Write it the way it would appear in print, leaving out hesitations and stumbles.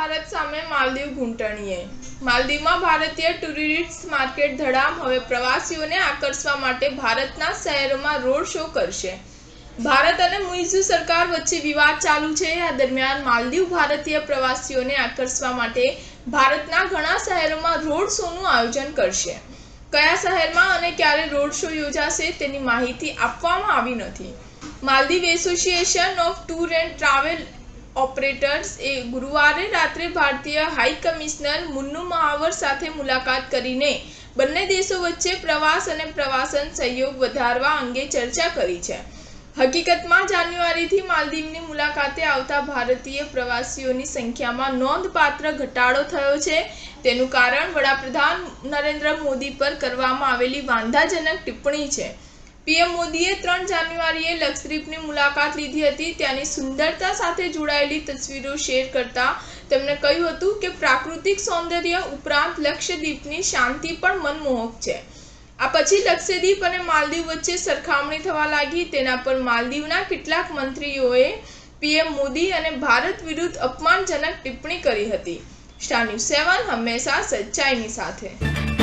ભારત સામે માલદીવ ઘૂંટણીએ। માલદીવમાં ભારતીય tourist market ધડામ હવે પ્રવાસીઓને આકર્ષવા માટે ભારતના શહેરોમાં રોડ શો કરશે। ભારત અને મુઇઝુ સરકાર વચ્ચે વિવાદ ચાલુ છે। આ દરમિયાન માલદીવ ભારતીય પ્રવાસીઓને આકર્ષવા માટે ભારતના ઘણા શહેરોમાં રોડ શોનું આયોજન કરશે। કયા શહેરમાં અને ક્યારે રોડ શો યોજાશે તેની માહિતી આપવામાં આવી નથી। Maldives association of tour and travel operators એ ગુરુવારે રાત્રે ભારતીય હાઈ કમિશનર મુન્નુ મહાવર સાથે મુલાકાત કરીને બંને દેશો વચ્ચે પ્રવાસ અને પ્રવાસન સહયોગ વધારવા અંગે ચર્ચા કરી છે। હકીકતમાં જાન્યુઆરીથી માલદીવની મુલાકાતે આવતા ભારતીય પ્રવાસીઓની સંખ્યામાં નોંધપાત્ર ઘટાડો થયો છે। તેનું કારણ વડાપ્રધાન નરેન્દ્ર મોદી પર કરવામાં આવેલી વાંધાજનક ટિપ્પણી છે। પીએમ મોદીએ 3 જાન્યુઆરીએ લક્ષદ્વીપની મુલાકાત લીધી હતી। ત્યાંની સુંદરતા સાથે જોડાયેલી તસવીરો શેર કરતા તેમણે કહ્યું હતું કે પ્રાકૃતિક સૌંદર્ય ઉપરાંત લક્ષદ્વીપની શાંતિ પણ મનમોહક છે। આ પછી લક્ષદ્વીપ અને માલદીવ વચ્ચે સરખામણી થવા લાગી। તેના પર માલદીવના કેટલાક મંત્રીઓએ પીએમ મોદી અને ભારત વિરુદ્ધ અપમાનજનક ટિપ્પણી કરી હતી। સ્ટાર ન્યૂઝ 7 હંમેશા સચ્ચાઈની સાથે।